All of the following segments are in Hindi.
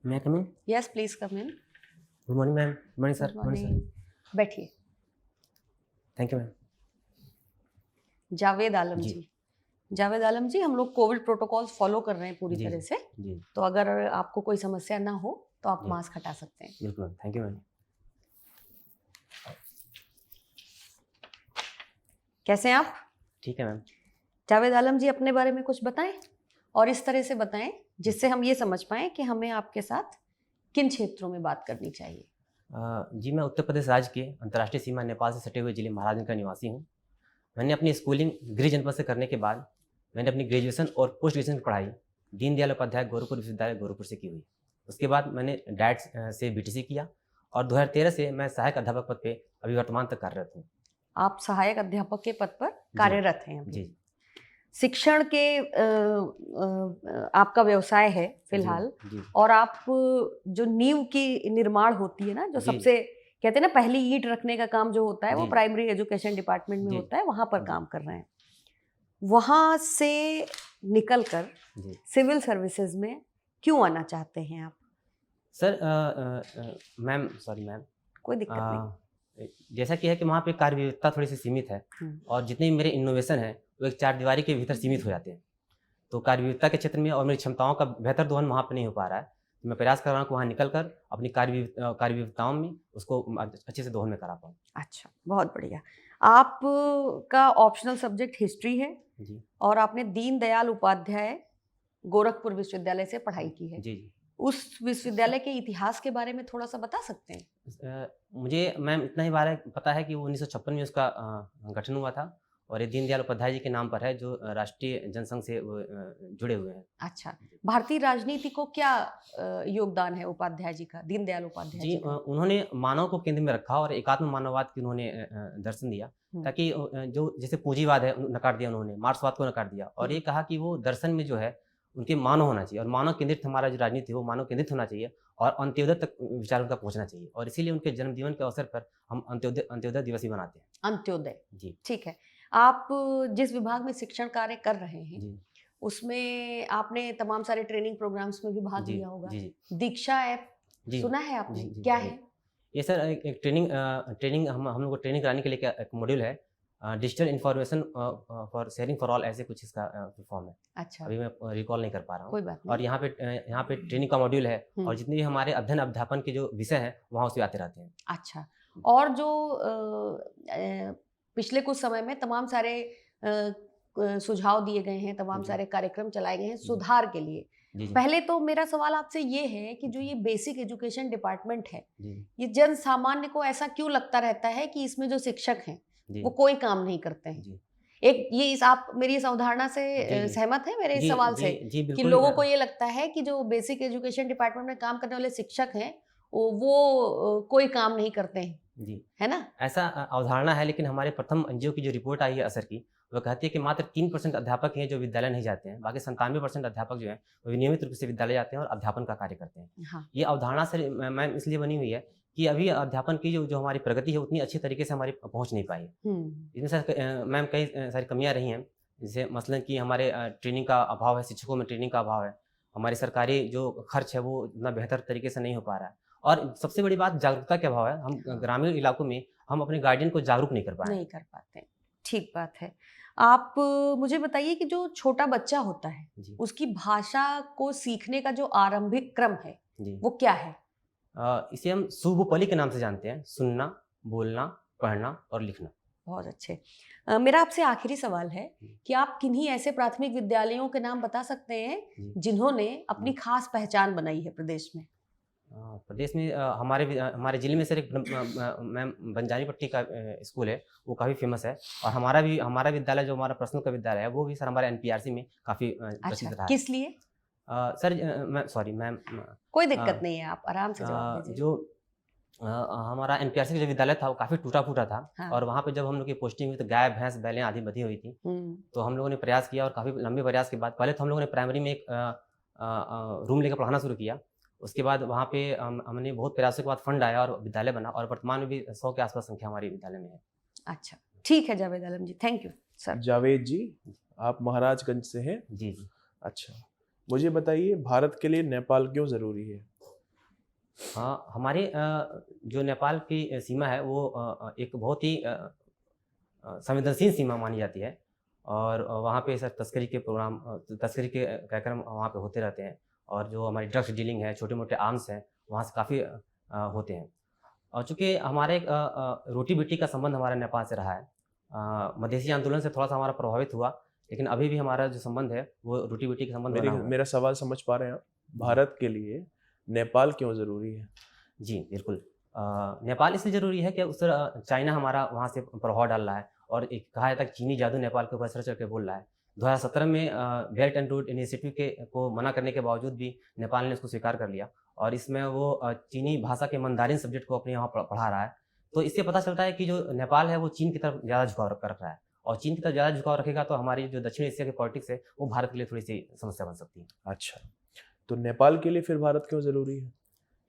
मैं come in? Yes please come in. Good morning ma'am. Good morning sir. Good morning, बैठिए। Thank you ma'am. Javed Alam ji. जी, जावेद आलम जी, हम लोग कोविड प्रोटोकॉल्स फॉलो कर रहे हैं पूरी जी तरह से, जी तो अगर आपको कोई समस्या ना हो तो आप जी। मास्क हटा सकते हैं। बिल्कुल मैम, थैंक यू मैम। कैसे हैं आप? ठीक है मैम। जावेद आलम जी, अपने बारे में कुछ बताएं और इस तरह से बताएं जिससे हम ये समझ पाएं कि हमें आपके साथ किन क्षेत्रों में बात करनी चाहिए। जी, मैं उत्तर प्रदेश राज्य के अंतर्राष्ट्रीय सीमा नेपाल से सटे हुए जिले महाराजगंज का निवासी हूँ। मैंने अपनी स्कूलिंग गृह जनपद से करने के बाद मैंने अपनी ग्रेजुएशन और पोस्ट ग्रेजुएशन की पढ़ाई दीनदयाल उपाध्याय गोरखपुर विश्वविद्यालय गोरखपुर से की हुई। उसके बाद मैंने डाइट से बीटीसी किया और 2013 से मैं सहायक अध्यापक पद पे अभी वर्तमान तक कार्यरत हूँ। आप सहायक अध्यापक के पद पर कार्यरत हैं अभी। जी शिक्षण के आपका व्यवसाय है फिलहाल, जी और आप जो नींव की निर्माण होती है ना, जो जी। सबसे कहते हैं ना पहली ईंट रखने का काम जो होता है वो जी। प्राइमरी एजुकेशन डिपार्टमेंट में जी। होता है, वहां पर जी। काम कर रहे हैं। वहां से निकलकर जी सिविल सर्विसेज में क्यों आना चाहते हैं आप? सर, मैम सॉरी मैम, कोई दिक्कत नहीं। जैसा कि है कि वहाँ पे कार्य विविधता थोड़ी सी सीमित है और जितने भी मेरे इनोवेशन हैं वो एक चार दीवारी के भीतर सीमित हो जाते हैं। तो कार्य विविधता के क्षेत्र में और मेरी क्षमताओं का बेहतर दोहन वहाँ पे नहीं हो पा रहा है। तो मैं प्रयास कर रहा हूँ कि वहाँ निकल कर अपनी कार्य विविधताओं में उसको अच्छे से दोहन में करा पाऊँ। अच्छा, बहुत बढ़िया। आप का ऑप्शनल सब्जेक्ट हिस्ट्री है जी और आपने दीनदयाल उपाध्याय गोरखपुर विश्वविद्यालय से पढ़ाई की है। जी। उस विश्वविद्यालय के इतिहास के बारे में थोड़ा सा बता सकते हैं? मुझे मैम इतना ही बारे पता है कि वो 1956 में उसका गठन हुआ था और ये दीनदयाल उपाध्याय जी के नाम पर है जो राष्ट्रीय जनसंघ से वो, जुड़े हुए हैं। अच्छा, भारतीय राजनीति को क्या योगदान है उपाध्याय जी का, दीनदयाल उपाध्याय जी, जी का? उन्होंने मानव को केंद्र में रखा और एकात्म मानववाद की उन्होंने दर्शन दिया, ताकि जो जैसे पूंजीवाद है नकार दिया उन्होंने, मार्क्सवाद को नकार दिया और ये कहा कि वो दर्शन में जो है उनके मानव होना चाहिए और मानव केंद्रित हमारा जो राजनीति है वो मानव केंद्रित होना चाहिए और अंत्योदय तक विचार उनका पहुंचना चाहिए और इसीलिए उनके जन्मदिन के अवसर पर हम अंत्योदय दिवस ही मनाते हैं। अंत्योदय, जी ठीक है। आप जिस विभाग में शिक्षण कार्य कर रहे हैं जी उसमें आपने तमाम सारे ट्रेनिंग प्रोग्राम्स में भी भाग जी लिया होगा। जी जी दीक्षा ऐप जी सुना है आपने? जी जी क्या जी। है? ये सर एक ट्रेनिंग हम लोग को ट्रेनिंग कराने के लिए क्या एक मॉड्यूल है, digital information for sharing for all, ऐसे कुछ इसका फॉर्म है। अच्छा, अभी मैं रिकॉल नहीं कर पा रहा हूँ। कोई बात और नहीं। यहाँ पे ट्रेनिंग का मॉड्यूल है और जितने भी हमारे अध्ययन अध्यापन के जो विषय हैं वहाँ उसमें आते रहते हैं। अच्छा, और जो पिछले कुछ समय में तमाम सारे सुझाव दिए गए हैं, तमाम जी सारे कार्यक्रम चलाए गए हैं जी सुधार के लिए। जी जी पहले तो मेरा सवाल आपसे ये है कि जो ये बेसिक एजुकेशन डिपार्टमेंट है, जी ये जन सामान्य को ऐसा क्यों लगता रहता है कि इसमें जो शिक्षक हैं जी वो कोई काम नहीं करते हैं? जी एक ये इस आप मेरी इस अवधारणा से जी सहमत हैं मेरे इस जी सवाल जी से जी कि बिल्कुल। लोगों को ये लगता है कि जो बेसिक एजुकेशन डिपार्टमेंट में काम करने वाले शिक्षक हैं वो कोई काम नहीं करते हैं, जी है ना? ऐसा अवधारणा है, लेकिन हमारे प्रथम एनजीओ की जो रिपोर्ट आई है असर की, वो कहती है कि मात्र 3% अध्यापक हैं जो विद्यालय नहीं जाते हैं, बाकी 97% अध्यापक जो हैं वो नियमित रूप से विद्यालय जाते हैं और अध्यापन का कार्य करते हैं। हाँ। ये अवधारणा से मैम इसलिए बनी हुई है कि अभी अध्यापन की जो हमारी प्रगति है उतनी अच्छी तरीके से हमारी पहुँच नहीं पाई। इसमें सर मैम कई सारी कमियाँ रही हैं, जैसे मसलन कि हमारे ट्रेनिंग का अभाव है, शिक्षकों में ट्रेनिंग का अभाव है, हमारी सरकारी जो खर्च है वो उतना बेहतर तरीके से नहीं हो पा रहा है और सबसे बड़ी बात जागरूकता के अभाव है। हम ग्रामीण इलाकों में हम अपने गार्डियन को जागरूक नहीं कर पाए। नहीं कर पाते, ठीक बात है। आप मुझे बताइए कि जो छोटा बच्चा होता है जी उसकी भाषा को सीखने का जो आरंभिक क्रम है जी। वो क्या है? इसे हम सुबोपली के नाम से जानते हैं, सुनना, बोलना, पढ़ना और लिखना। बहुत अच्छे। मेरा आपसे आखिरी सवाल है कि आप किन्हीं ऐसे प्राथमिक विद्यालयों के नाम बता सकते हैं जिन्होंने अपनी खास पहचान बनाई है प्रदेश में? प्रदेश में हमारे ज़िले में सर एक मैम बंजारी पट्टी का स्कूल है, वो काफ़ी फेमस है और हमारा विद्यालय जो हमारा पर्सनल का विद्यालय है वो भी सर हमारे एनपीआरसी में काफ़ी प्रसिद्ध रहा है। किस लिए? सर मैम सॉरी मैम, कोई दिक्कत नहीं है, आप आराम से जवाब दीजिए। जो हमारा एनपीआरसी का जो विद्यालय था वो काफ़ी टूटा-फूटा था। हाँ। और वहाँ पे जब हम लोग की पोस्टिंग हुई तो गाय, भैंस, बैलें आदि बंधी हुई थी। तो हम लोगों ने प्रयास किया और काफ़ी लंबे प्रयास के बाद पहले तो हम लोगों ने प्राइमरी में एक रूम लेकर पढ़ाना शुरू किया। उसके बाद वहाँ पे हमने बहुत प्रयासों के बाद फंड आया और विद्यालय बना और वर्तमान में भी 100 के आस-पास संख्या हमारे विद्यालय में है। अच्छा, ठीक है जावेद आलम जी, थैंक यू सर। जावेद जी, आप महाराजगंज से हैं? जी, जी। अच्छा, मुझे बताइए भारत के लिए नेपाल क्यों ज़रूरी है? हाँ, हमारी जो नेपाल की सीमा है वो एक बहुत ही संवेदनशील सीमा मानी जाती है और वहाँ पे सर तस्करी के प्रोग्राम तस्करी के कार्यक्रम वहाँ पे होते रहते हैं और जो हमारी ड्रग्स डीलिंग है, छोटे-मोटे आर्म्स हैं, वहाँ से काफ़ी होते हैं। और चूँकि हमारे एक रोटी-बेटी का संबंध हमारा नेपाल से रहा है। मधेसी आंदोलन से थोड़ा-सा हमारा प्रभावित हुआ, लेकिन अभी भी हमारा जो संबंध है, वो रोटी-बेटी का संबंध बना हुआ है। मेरा सवाल समझ पा रहे हैं आप? भारत के लिए नेपाल क्यों ज़रूरी है? जी, बिल्कुल। नेपाल इसलिए ज़रूरी है कि उस चाइना हमारा वहाँ से प्रभाव डाल रहा है और एक कहा जाता है कि चीनी जादू नेपाल के ऊपर चढ़-चढ़ के बोल रहा है। 2017 में बेल्ट एंड रोड इनिशिएटिव को मना करने के बावजूद भी नेपाल ने उसको स्वीकार कर लिया और इसमें वो चीनी भाषा के मंदारिन सब्जेक्ट को अपने यहाँ पढ़ा रहा है। तो इससे पता चलता है कि जो नेपाल है वो चीन की तरफ ज़्यादा झुकाव रख रहा है और चीन की तरफ ज़्यादा झुकाव रखेगा तो हमारी जो दक्षिण एशिया की पॉलिटिक्स है वो भारत के लिए थोड़ी-सी समस्या बन सकती है। अच्छा, तो नेपाल के लिए फिर भारत क्यों ज़रूरी है?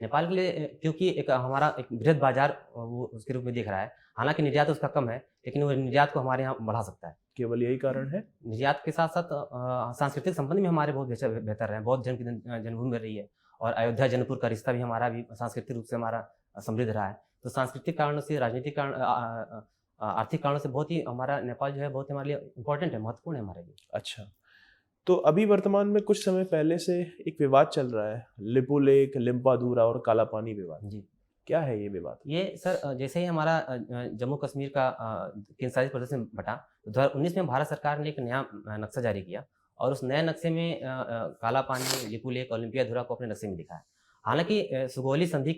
नेपाल के लिए क्योंकि एक हमारा एक बृहद बाजार वो उसके रूप में दिख रहा है। हालाँकि निर्यात उसका कम है, लेकिन वो निर्यात को हमारे यहाँ बढ़ा सकता है। केवल यही कारण है? निर्यात के साथ-साथ सांस्कृतिक संबंध भी हमारे बहुत बेहतर रहे हैं। बौद्ध धर्म की जन्मभूमि रही है और अयोध्या जनकपुर का रिश्ता भी हमारा भी सांस्कृतिक रूप से हमारा समृद्ध रहा है। तो सांस्कृतिक कारणों से, राजनीतिक कारण आर्थिक कारणों से बहुत ही हमारा नेपाल जो है बहुत हमारे लिए इम्पोर्टेंट है, महत्वपूर्ण है हमारे लिए। अच्छा, तो अभी वर्तमान में कुछ समय पहले से एक विवाद चल रहा है, लिपुलेख, लिम्पाधूरा और कालापानी विवाद। जी। क्या है ये विवाद? ये सर जैसे ही हमारा जम्मू कश्मीर का केंद्रशासित प्रदेश में बटा, 2019 में भारत सरकार ने एक नया नक्शा जारी किया और उस नए नक्शे में काला पानी, लिपुलेख, ओलंपियाधुरा को अपने नक्शे में दिखाया। हालाँकि सुगौली संधि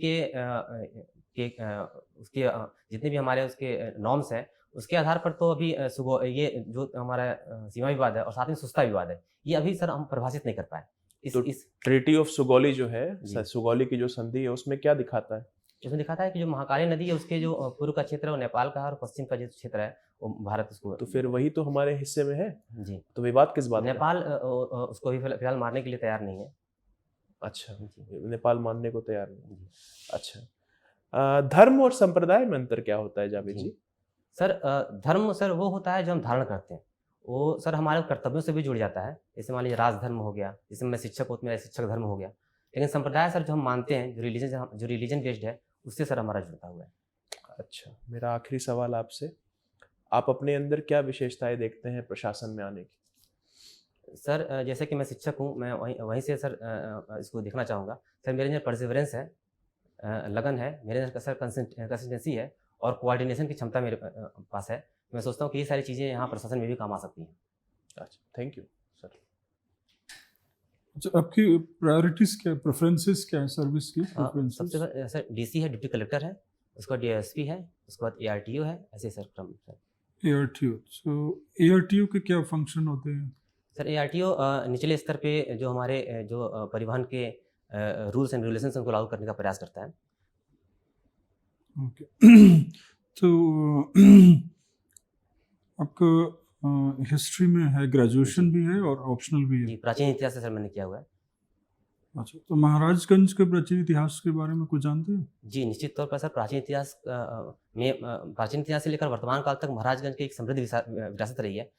उसके जितने भी हमारे उसके नॉर्म्स हैं, उसके आधार पर तो अभी ये जो हमारा सीमा विवाद है और साथ में सुस्ता विवाद है, ये अभी सर हम परिभाषित नहीं कर पाए। तो ट्रीटी ऑफ सुगौली जो है, जी। सुगौली की जो संधि है, उसमें क्या दिखाता है? इसमें दिखाता है कि जो महाकाली नदी है उसके जो पूर्व का क्षेत्र है वो नेपाल का है और पश्चिम का जो क्षेत्र है वो भारत उसको। तो फिर वही तो हमारे हिस्से में है। जी। तो विवाद किस बात का? नेपाल उसको अभी फिलहाल मारने के लिए तैयार नहीं है। अच्छा, जी। नेपाल मानने को तैयार नहीं। जी। अच्छा, धर्म और संप्रदाय में अंतर क्या होता है जावेद जी? सर धर्म सर वो होता है जो हम धारण करते हैं। वो सर हमारे कर्तव्यों से भी जुड़ जाता है। जैसे मान लीजिए राजधर्म हो गया, जैसे मैं शिक्षक हूँ तो मेरा शिक्षक धर्म हो गया। लेकिन संप्रदाय सर जो हम मानते हैं, जो रिलीजन बेस्ड है, उससे सर हमारा जुड़ता हुआ है। अच्छा, मेरा आखिरी सवाल आपसे, आप अपने अंदर क्या विशेषताएं देखते हैं प्रशासन में आने की? सर जैसे कि मैं शिक्षक हूँ, मैं वहीं से सर इसको देखना चाहूँगा। सर मेरे अंदर परसिवरेंस है, लगन है, मेरे अंदर सर कंसिस्टेंसी है और कोऑर्डिनेशन की क्षमता मेरे पास है। मैं सोचता हूँ कि ये सारी चीज़ें यहाँ प्रशासन में भी काम आ सकती हैं। अच्छा, थैंक यू सर। अच्छा, आपकी प्रायोरिटीज़ क्या है, प्रेफरेंसेस क्या है सर्विस की? सबसे सर डीसी है, डिप्टी कलेक्टर है, उसके बाद डीएसपी है, उसके बाद एआरटीओ है, ऐसे सर क्रम सर। एआरटीओ, तो एआरटीओ के क्या फंक्शन होते हैं? सर एआरटीओ निचले स्तर पे जो हमारे जो परिवहन के रूल्स एंड रेगुलेशंस उनको लागू करने का प्रयास करता है। ओके। तो आपका हिस्ट्री में है, ग्रेजुएशन भी है और ऑप्शनल भी है? जी, प्राचीन इतिहास से सर मैंने किया हुआ है। अच्छा, तो महाराजगंज के प्राचीन इतिहास के बारे में कुछ जानते हैं? जी, निश्चित तौर पर सर प्राचीन इतिहास से लेकर वर्तमान काल तक महाराजगंज की एक समृद्ध विरासत रही है।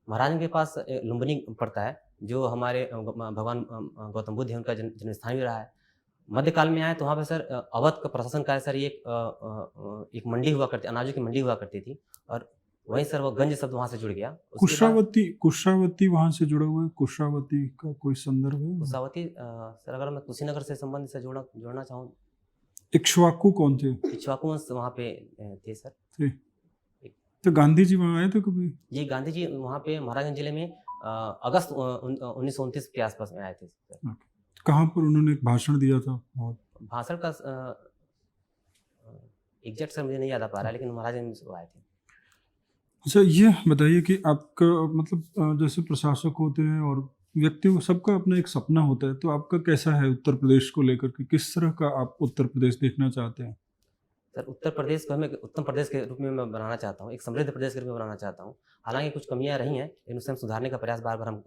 महाराजगंज के पास लुम्बिनी पड़ता है, जो हमारे भगवान गौतम बुद्ध है, उनका जन्म स्थान भी रहा है। मध्यकाल में आए तो वहाँ पे सर अवध का प्रशासन का सर एक मंडी हुआ करती, अनाजों की मंडी हुआ करती थी और वहीं सर वो गंज शब्द वहाँ से जुड़ गया। कुशावती वहाँ से जुड़ा हुआ है? कुशावती का कोई संदर्भ है? कुशावती सर अगर मैं कुशीनगर से संबंधित से जोड़ना चाहूँ। इक्ष्वाकु कौन थे? इक्ष्वाकु वंश वहाँ पे थे सर। थे। तो गांधी जी वहाँ आए थे कभी? जी, गांधी जी वहाँ पे महाराजगंज जिले में अगस्त 1929 के आसपास में आए थे सर। कहाँ पर उन्होंने एक भाषण दिया था? भाषण का एग्जैक्ट सर मुझे नहीं याद आ पा रहा है, लेकिन महाराजगंज से आए थे। अच्छा, ये बताइए कि आपका मतलब जैसे प्रशासक होते हैं और व्यक्तियों सबका अपना एक सपना होता है, तो आपका कैसा है उत्तर प्रदेश को लेकर के? किस तरह का आप उत्तर प्रदेश देखना चाहते हैं? सर उत्तर प्रदेश को हमें उत्तम प्रदेश के रूप में मैं बनाना चाहता हूँ, एक समृद्ध प्रदेश के रूप में बनाना चाहता हूँ। हालांकि कुछ कमियां रही हैं, लेकिन उससे हम सुधारने का प्रयास बार बार हम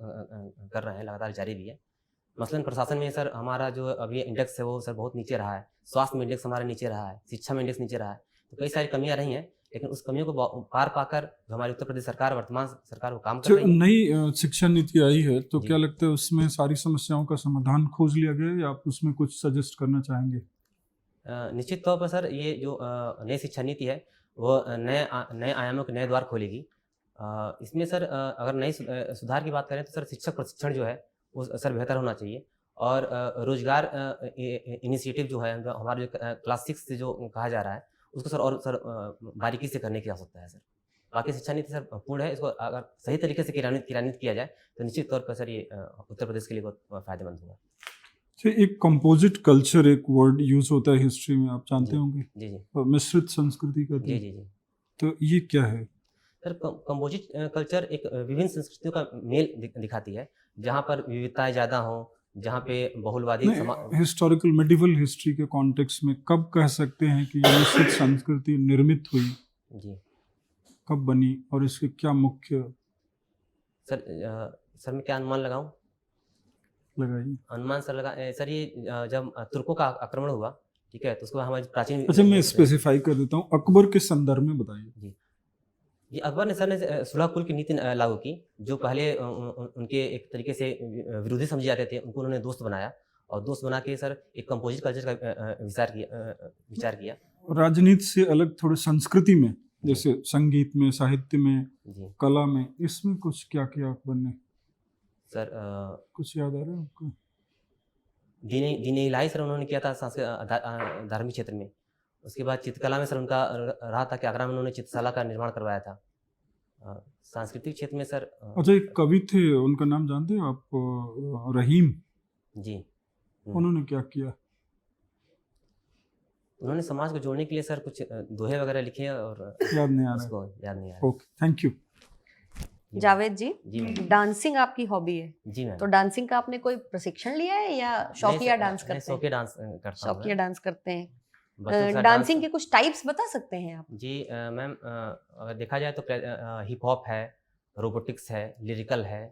कर रहे हैं, लगातार जारी भी है। मसलन प्रशासन में सर हमारा जो अभी इंडेक्स है वो सर बहुत नीचे रहा है, स्वास्थ्य में इंडेक्स हमारा नीचे रहा है, शिक्षा में इंडेक्स नीचे रहा है, तो कई सारी कमियां रही हैं, लेकिन उस कमियों को पार पाकर जो हमारी उत्तर प्रदेश सरकार, वर्तमान सरकार वो काम कर रही है। नई शिक्षा नीति आई है, तो क्या लगता है उसमें सारी समस्याओं का समाधान खोज लिया गया है या आप उसमें कुछ सजेस्ट करना चाहेंगे? निश्चित तौर पर सर ये जो नई शिक्षा नीति है वो नए आयामों के नए द्वार खोलेगी। इसमें सर अगर नई सुधार की बात करें तो सर शिक्षक प्रशिक्षण जो है वो सर बेहतर होना चाहिए, और रोजगार इनिशिएटिव जो है हमारे जो क्लास 6 से जो कहा जा रहा है उसको सर और सर बारीकी से करने की आवश्यकता है सर। बाकी शिक्षा नीति सर पूर्ण है, इसको अगर सही तरीके से क्रियान्वित किया जाए तो निश्चित तौर पर सर ये उत्तर प्रदेश के लिए बहुत फायदेमंद होगा। एक कंपोजिट कल्चर एक वर्ड यूज होता है हिस्ट्री में, आप जानते जी, होंगे। जी जी मिश्रित संस्कृति कहते जी हैं। जी जी तो ये क्या है? सर कंपोजिट कल्चर एक विभिन्न संस्कृतियों का मेल दिखाती है, जहाँ पर विविधताएं ज़्यादा हों, जहाँ पे बहुलवादी हिस्टोरिकल मेडिवल हिस्ट्री के कॉन्टेक्स्ट में कब कह सकते हैं कि ये मिश्रित संस्कृति निर्मित हुई, जी कब बनी और इसके क्या मुख्य सर मैं क्या अनुमान लगाऊं? लगाइए। अनुमान सर सर ये जब तुर्कों का आक्रमण हुआ, ठीक है, तो उसके बाद हमारी प्राचीन अच्छा, मैं स्पेसिफाई कर देता हूँ, अकबर के संदर्भ में बताइए। जी ये अकबर ने सर ने सुलह कुल की नीति लागू की, जो पहले उनके एक तरीके से विरोधी समझे जाते थे, उनको उन्होंने दोस्त बनाया, और दोस्त बना के सर एक कंपोजिट कल्चर का विचार किया। राजनीति से अलग थोड़े संस्कृति में, जैसे संगीत में, साहित्य में, कला में, इसमें कुछ क्या किया अकबर ने सर? कुछ याद आ रहा है आपको? दीन इलाही सर उन्होंने किया था धार्मिक क्षेत्र में। उसके बाद चित्रकला में सर उनका रहा था कि आगरा में उन्होंने चित्रशाला का निर्माण करवाया था। सांस्कृतिक क्षेत्र में सर अच्छा, एक कवि थे, उनका नाम जानते हैं आप? रहीम जी। उन्होंने क्या किया? उन्होंने समाज को जोड़ने के लिए सर कुछ दोहे वगैरह लिखे और याद नहीं आ रहा। उसको याद नहीं आ रहा। Okay, thank you. Javed ji, जी डांसिंग आपकी हॉबी है? जी मैम। तो डांसिंग का आपने कोई प्रशिक्षण लिया है या शौकिया डांस करते हैं? शौकिया डांस करता हूं। शौकिया डांस करते हैं। बच्चों के साथ डांसिंग के कुछ टाइप्स बता सकते हैं आप? जी मैम, अगर देखा जाए तो हिप हॉप है, रोबोटिक्स है, लिरिकल है,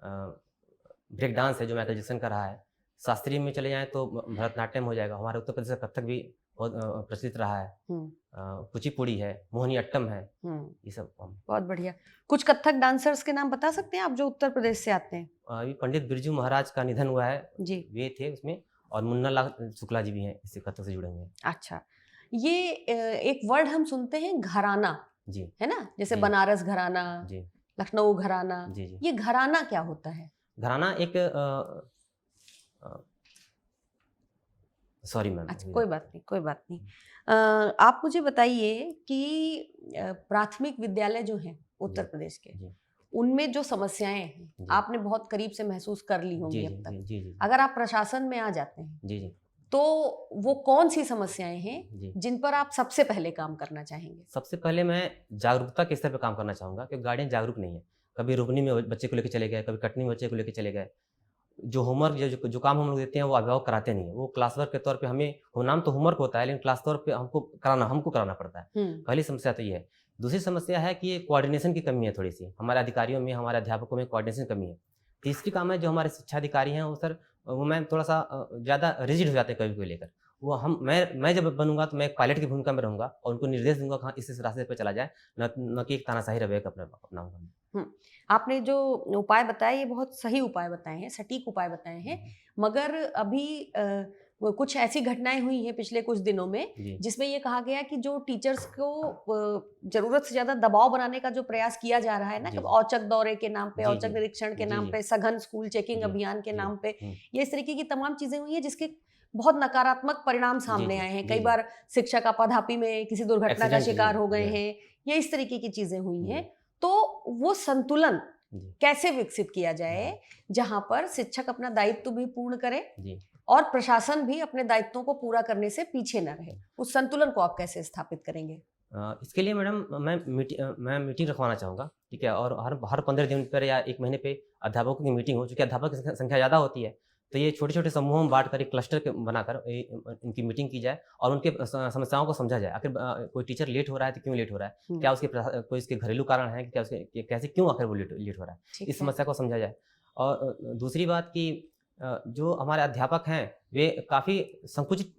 ब्रेक डांस है जो माइकल जैक्सन का रहा है। शास्त्रीय में चले जाएं तो भरतनाट्यम हो जाएगा, हमारे उत्तर प्रदेश का कथक भी बहुत प्रचलित रहा है, कुचिपुड़ी है, मोहिनी अट्टम है, ये सब। बहुत बढ़िया। कुछ कथक डांसर्स के नाम बता सकते हैं आप जो उत्तर प्रदेश से आते हैं? अभी पंडित बिरजू महाराज का निधन हुआ है जी, वे थे उसमें, और मुन्ना लाल शुक्ला जी भी हैं इससे कथक से जुड़े हुए हैं। अच्छा, ये एक वर्ड हम सुनते हैं घराना, जी, है ना, जैसे जी, बनारस घराना, जी, लखनऊ घराना, जी, जी। ये घराना क्या होता है? घराना एक सॉरी मैम। अच्छा, कोई बात नहीं, कोई बात नहीं। आप मुझे बताइए कि प्राथमिक विद्यालय जो हैं उत्तर प्रदेश के, उनमें जो समस्याएं हैं आपने बहुत करीब से महसूस कर ली होंगी अब तक। जी, जी, अगर आप प्रशासन में आ जाते हैं जी, जी, तो वो कौन सी समस्याएं हैं जिन पर आप सबसे पहले काम करना चाहेंगे? सबसे पहले मैं जागरूकता के स्तर पर काम करना चाहूँगा, क्योंकि गार्डियन जागरूक नहीं है। कभी रोपनी में बच्चे को लेकर चले गए, कभी कटनी में बच्चे को लेकर चले गए। जो होमवर्क जो काम हम लोग देते हैं वो अभिभावक कराते नहीं है, वो क्लास वर्क के तौर पे हमें, वो नाम तो होमवर्क होता है लेकिन क्लास तौर पे हमको कराना पड़ता है। पहली समस्या तो ये है। दूसरी समस्या है कि कोऑर्डिनेशन की कमी है थोड़ी सी, हमारे अधिकारियों में, हमारे अध्यापकों में कोऑर्डिनेशन की कमी है। तीसरी काम है जो हमारे शिक्षा अधिकारी हैं वो सर, वो मैम थोड़ा सा ज़्यादा रिजिड हो जाते हैं कभी को लेकर। वो मैं जब बनूंगा तो मैं एक पायलट की भूमिका में रहूंगा और उनको निर्देश दूंगा कि हाँ इस रास्ते पर चला जाए, न कि एक तानाशाही रवैया अपनाऊंगा। आपने जो उपाय बताए ये बहुत सही उपाय बताए हैं, सटीक उपाय बताए हैं, मगर अभी कुछ ऐसी घटनाएं हुई हैं पिछले कुछ दिनों में जिसमें ये कहा गया कि जो टीचर्स को जरूरत से ज्यादा दबाव बनाने का जो प्रयास किया जा रहा है ना, कि औचक दौरे के नाम पे, औचक निरीक्षण के नाम पे, सघन स्कूल चेकिंग अभियान के नाम पे, ये इस तरीके की तमाम चीजें हुई है जिसके बहुत नकारात्मक परिणाम सामने आए हैं। कई बार शिक्षक आपाधापी में किसी दुर्घटना का शिकार हो गए हैं, या इस तरीके की चीजें हुई हैं। तो वो संतुलन कैसे विकसित किया जाए जहां पर शिक्षक अपना दायित्व भी पूर्ण करे और प्रशासन भी अपने दायित्वों को पूरा करने से पीछे न रहे, उस संतुलन को आप कैसे स्थापित करेंगे? इसके लिए मैडम मैं मीटिंग रखवाना चाहूँगा, ठीक है, और हर 15 दिन पर या 1 महीने पे अध्यापकों की मीटिंग हो। चूँकि अध्यापक की संख्या ज़्यादा होती है तो ये छोटे छोटे समूहों में बांट कर एक क्लस्टर बनाकर इनकी मीटिंग की जाए और उनके समस्याओं को समझा जाए। आखिर कोई टीचर लेट हो रहा है तो क्यों लेट हो रहा है, क्या उसके कोई इसके घरेलू कारण है, क्या उसके कैसे क्यों आखिर वो लेट हो रहा है, इस समस्या को समझा जाए। और दूसरी बात कि जो हमारे अध्यापक हैं वे काफ़ी संकुचित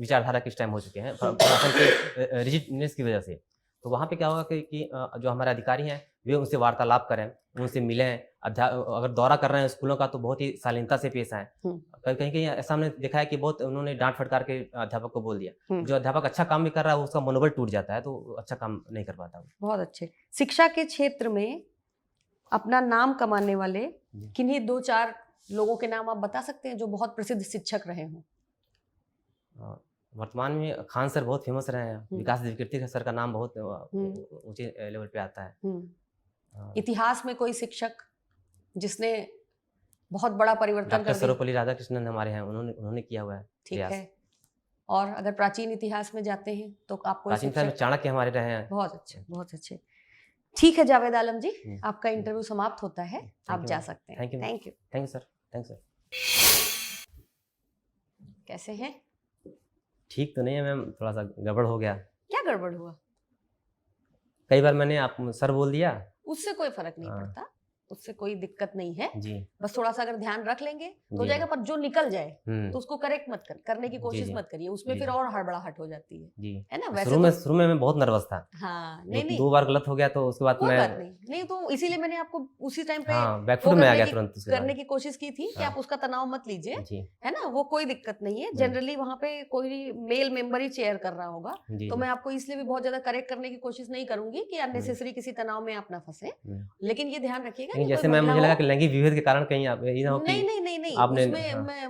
विचारधारा के इस टाइम हो चुके हैं प्रशासन के रिजिडनेस की वजह से। तो वहाँ पे क्या होगा कि जो हमारे अधिकारी हैं वे उनसे वार्तालाप करें, उनसे मिलें। अगर दौरा कर रहे हैं स्कूलों का तो बहुत ही शालीनता से पेश आए। कहीं कहीं ऐसा हमने देखा है कि बहुत उन्होंने डांट फटकार के अध्यापक को बोल दिया। जो अध्यापक अच्छा काम भी कर रहा है उसका मनोबल टूट जाता है, तो अच्छा काम नहीं कर पाता। बहुत अच्छे। शिक्षा के क्षेत्र में अपना नाम कमाने वाले किन्हीं 2-4 लोगों के नाम आप बता सकते हैं जो बहुत प्रसिद्ध शिक्षक रहे हों? वर्तमान में खान सर बहुत फेमस रहे हैं। विकास विकृति सर का नाम बहुत ऊंचे लेवल पे आता है। इतिहास में कोई शिक्षक जिसने बहुत बड़ा परिवर्तन कर दिया? डॉक्टर सर्वपल्ली राधाकृष्णन हमारे हैं, उन्होंने किया हुआ है। ठीक है। और अगर प्राचीन इतिहास में जाते हैं तो आपको प्राचीन इतिहास में चाणक्य हमारे रहे हैं। बहुत अच्छे, बहुत अच्छे। ठीक है जावेद आलम जी, आपका इंटरव्यू समाप्त होता है, आप जा सकते हैं। Thank you thank you. Thank you sir, thank you sir. कैसे हैं? ठीक तो नहीं है मैम, थोड़ा सा गड़बड़ हो गया। क्या गड़बड़ हुआ? कई बार मैंने आप सर बोल दिया। उससे कोई फर्क नहीं पड़ता, उससे कोई दिक्कत नहीं है जी। बस थोड़ा सा अगर ध्यान रख लेंगे तो हो जाएगा, पर जो निकल जाए तो उसको करेक्ट मत करने की कोशिश मत करिए, उसमें फिर और हड़बड़ाहट हो जाती है ना। वैसे शुरू में मैं बहुत नर्वस था। हाँ, नहीं 2 बार गलत हो गया तो उसके बाद कोई मैं बात नहीं तो इसीलिए मैंने आपको उसी टाइम पे बैकफुट में आ गया तुरंत करने की कोशिश की थी कि आप उसका तनाव मत लीजिए, है ना। वो कोई दिक्कत नहीं है। जनरली वहाँ पे कोई मेल मेंबर ही चेयर कर रहा होगा, तो मैं आपको इसलिए भी बहुत ज्यादा करेक्ट करने की कोशिश नहीं करूंगी कि अननेसेसरी किसी तनाव में आप ना फंसे। लेकिन ये ध्यान रखिएगा, जैसे मैं मुझे लगा कि लैंगिक विभेद के कारण कहीं आप ये ना हो कि नहीं आपने उसमें मैं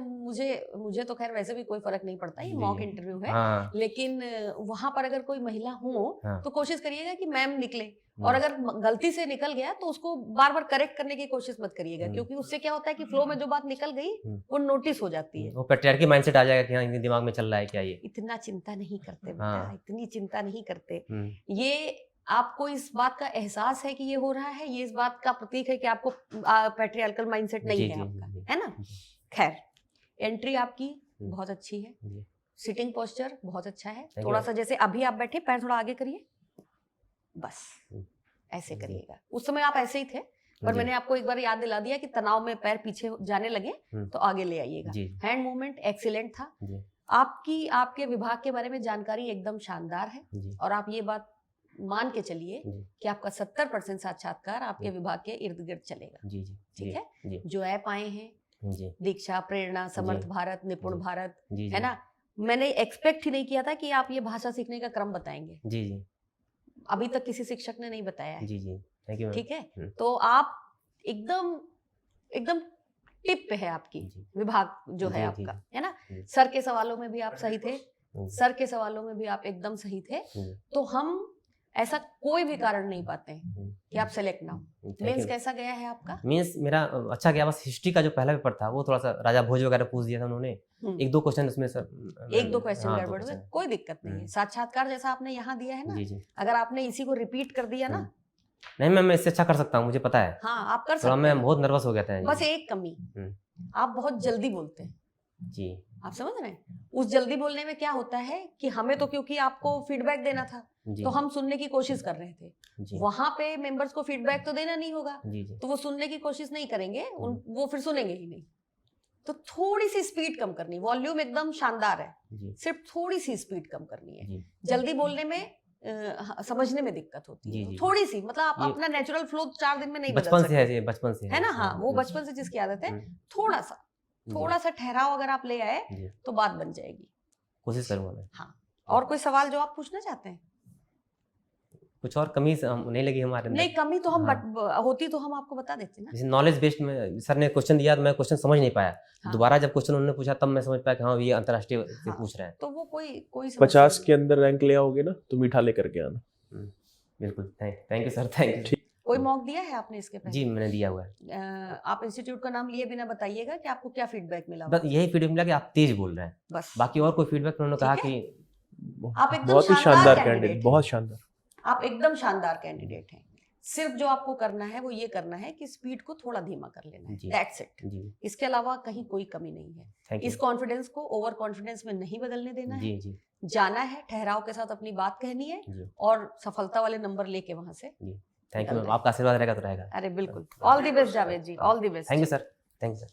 मुझे तो खैर वैसे भी कोई फर्क नहीं पड़ता, ये मॉक इंटरव्यू है। लेकिन वहां पर अगर कोई महिला हो तो कोशिश करिएगा कि मैम निकले, और अगर गलती से निकल गया तो उसको बार बार करेक्ट करने की कोशिश मत करिएगा, क्योंकि उससे क्या होता है कि फ्लो में जो बात निकल गई वो नोटिस हो जाती है। वो पैट्रियार्की माइंडसेट आ जाएगा कि हाँ इनके दिमाग में चल रहा है क्या ये। इतना चिंता नहीं करते बेटा, इतनी चिंता नहीं करते। ये आपको इस बात का एहसास है कि ये हो रहा है, ये इस बात का प्रतीक है कि आपको पैट्रियार्कल माइंडसेट नहीं है आपका, है ना। खैर, एंट्री आपकी बहुत अच्छी है, सिटिंग पोस्चर बहुत अच्छा है। थोड़ा सा जैसे अभी आप बैठे, पैर थोड़ा आगे करिए, बस ऐसे करिएगा। उस समय आप ऐसे ही थे, पर मैंने आपको एक बार याद दिला दिया कि तनाव में पैर पीछे जाने लगे तो आगे ले आइएगा। हैंड मूवमेंट एक्सीलेंट था। आपके विभाग के बारे में जानकारी एकदम शानदार है, और आप ये बात मान के चलिए कि आपका 70% साक्षात्कार आपके विभाग के इर्द गिर्द चलेगा। ठीक है। जो ऐप आए हैं, दीक्षा, प्रेरणा, समर्थ भारत, निपुण भारत, है ना, मैंने एक्सपेक्ट ही नहीं किया था कि आप ये भाषा सीखने का क्रम बताएंगे। अभी तक किसी शिक्षक ने नहीं बताया है। Thank you. ठीक है, तो आप एकदम टिप पे है आपकी विभाग जो है आपका, है ना। सर के सवालों में भी आप सही थे, सर के सवालों में भी आप एकदम सही थे। तो हम ऐसा कोई भी कारण नहीं पाते हैं कि आप सेलेक्ट ना हो। मेंस कैसा गया है आपका? मेंस मेरा अच्छा गया, बस हिस्ट्री का जो पहला पेपर था वो थोड़ा सा राजा भोज वगैरह पूछ दिया था उन्होंने। 1-2 क्वेश्चन उसमें सर 1-2 क्वेश्चन गड़बड़ हुए, कोई दिक्कत नहीं है। साक्षात्कार जैसा आपने यहाँ दिया है ना, अगर आपने इसी को रिपीट कर दिया ना, नहीं मैम मैं इससे अच्छा कर सकता हूँ, मुझे पता है। हाँ आप कर सकते हैं। मैं बहुत नर्वस हो गया था। बस एक कमी, आप बहुत जल्दी बोलते हैं जी। आप समझ रहे हैं, उस जल्दी बोलने में क्या होता है कि हमें तो क्योंकि आपको फीडबैक देना था तो हम सुनने की कोशिश कर रहे थे। वहां पे मेंबर्स को फीडबैक तो देना नहीं होगा, तो वो सुनने की कोशिश नहीं करेंगे, वो फिर सुनेंगे ही नहीं। तो थोड़ी सी स्पीड कम करनी, वॉल्यूम एकदम शानदार है, सिर्फ थोड़ी सी स्पीड कम करनी है। जल्दी बोलने में समझने में दिक्कत होती है थोड़ी सी, मतलब आप अपना नेचुरल फ्लो 4 दिन में नहीं बदल सकते, बचपन से है ना। हाँ, वो बचपन से जिसकी आदत है, थोड़ा सा ठहराव अगर आप ले आए तो बात बन जाएगी। कोशिश करूंगा मैं। हाँ, और कोई सवाल जो आप पूछना चाहते हैं? कुछ और कमी नहीं लगी हमारे अंदर? नहीं, कमी तो हम होती तो हम आपको बता देते ना। जैसे नॉलेज बेस्ड में सर ने क्वेश्चन दिया तो मैं क्वेश्चन समझ नहीं पाया। दोबारा जब क्वेश्चन उन्होंने पूछा तब मैं समझ पाया कि हाँ ये अंतर्राष्ट्रीय से पूछ रहे हैं। तो वो कोई 50 के अंदर रैंक ले आओगे ना तो मीठा लेकर के आना। बिल्कुल, thank you sir, thank you. कोई मॉक दिया है आपने इसके पहले? जी मैंने दिया हुआ है। आप इंस्टीट्यूट का नाम लिए बिना बताइएगा कि आपको क्या फीडबैक मिला? बस यही फीडबैक मिला कि आप तेज बोल रहे हैं, बस। बाकी और कोई फीडबैक उन्होंने कहा कि आप एकदम बहुत ही शानदार कैंडिडेट, बहुत शानदार, आप एकदम शानदार कैंडिडेट हैं। सिर्फ जो आपको करना है वो ये करना है कि स्पीड को थोड़ा धीमा कर लेना है, दैट्स इट। इसके अलावा कहीं कोई कमी नहीं है। इस कॉन्फिडेंस को ओवर कॉन्फिडेंस में नहीं बदलने देना है। जाना है, ठहराव के साथ अपनी बात कहनी है और सफलता वाले नंबर लेके वहां से। थैंक यू, आपका आशीर्वाद रहेगा तो रहेगा। अरे बिल्कुल, all the best Javed ji, all the best. Thank you sir, thank you sir.